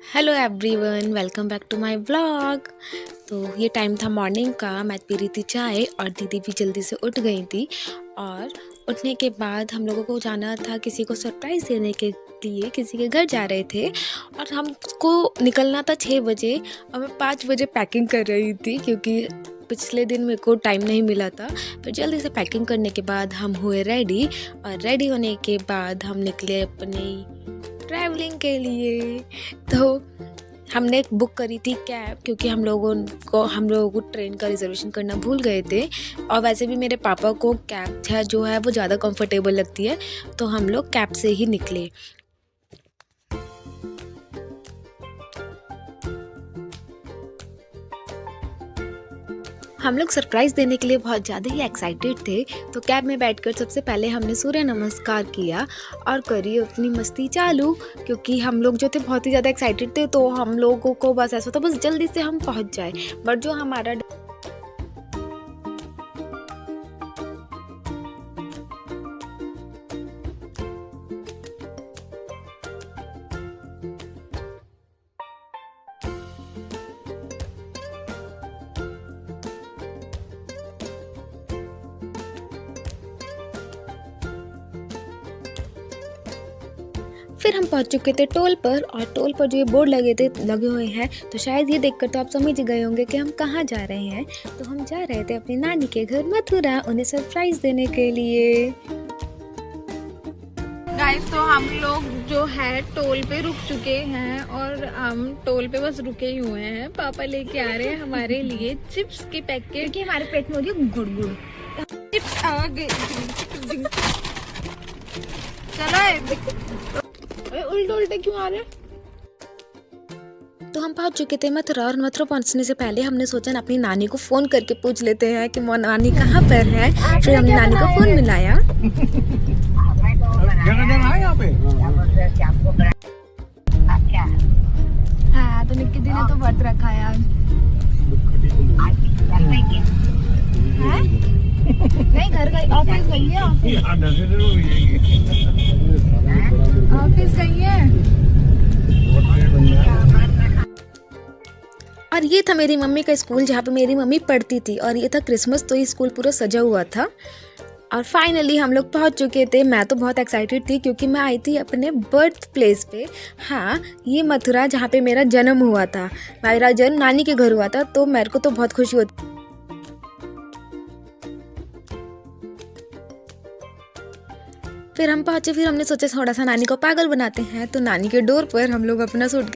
Hello everyone, welcome back to my vlog. तो ये time था मॉर्निंग का। मैं पी रही थी चाय और दीदी भी जल्दी से उठ गई थी। और उठने के बाद हम लोगों को जाना था, किसी को सरप्राइज़ देने के लिए किसी के घर जा रहे थे। और हमको निकलना था 6 बजे और मैं 5 बजे पैकिंग कर रही थी, क्योंकि पिछले दिन मेरे को टाइम नहीं मिला था। फिर जल्दी से पैकिंग करने के बाद हम हुए रेडी, और रेडी होने के बाद हम निकले अपनी ट्रैवलिंग के लिए। तो हमने एक बुक करी थी कैब, क्योंकि हम लोगों को ट्रेन का रिजर्वेशन करना भूल गए थे। और वैसे भी मेरे पापा को कैब जो है वो ज़्यादा कंफर्टेबल लगती है, तो हम लोग कैब से ही निकले। हम लोग सरप्राइज़ देने के लिए बहुत ज़्यादा ही एक्साइटेड थे। तो कैब में बैठकर सबसे पहले हमने सूर्य नमस्कार किया और करी अपनी मस्ती चालू, क्योंकि हम लोग जो थे बहुत ही ज़्यादा एक्साइटेड थे। तो हम लोगों को बस ऐसा था, बस जल्दी से हम पहुंच जाए। बट जो हमारा फिर हम पहुंच चुके थे टोल पर। और टोल पर जो ये बोर्ड लगे हुए हैं, तो शायद ये देखकर तो आप समझ गए होंगे कि हम कहाँ जा रहे हैं। तो हम जा रहे थे अपनी नानी के घर मथुरा, उन्हें सरप्राइज देने के लिए। गाइस, तो हम लोग जो है टोल पे रुक चुके हैं और हम टोल पे बस रुके ही हुए हैं। पापा लेके आ रहे हैं हमारे लिए चिप्स के पैकेट, क्योंकि हमारे पेट में हो रही है गुड़। चिप्स आ गए। चलो उल्टे उल्टे क्यों आ रहे हैं? तो हम पहुंच चुके थे मथुरा, और मथुरा पहुंचने से पहले हमने सोचा अपनी नानी को फ़ोन करके पूछ लेते हैं कि नानी कहाँ पर है। फिर हमने नानी को फ़ोन मिलाया। हाँ, तो निक्की दी ने तो व्रत रखा है आज। नहीं, घर गई, ऑफिस गई है। ऑफिस गई है। और ये था मेरी मम्मी का स्कूल, जहाँ पे मेरी मम्मी पढ़ती थी। और ये था क्रिसमस, तो ये स्कूल पूरा सजा हुआ था। और फाइनली हम लोग पहुँच चुके थे। मैं तो बहुत एक्साइटेड थी, क्योंकि मैं आई थी अपने बर्थ प्लेस पे। हाँ, ये मथुरा, जहाँ पे मेरा जन्म हुआ था। मेरा जन्म नानी के घर हुआ था, तो मेरे को तो बहुत खुशी होती। फिर हम पहुँचे। फिर हमने सोचा थोड़ा सा नानी को पागल बनाते हैं, तो नानी के डोर पर हम लोग अपना सूट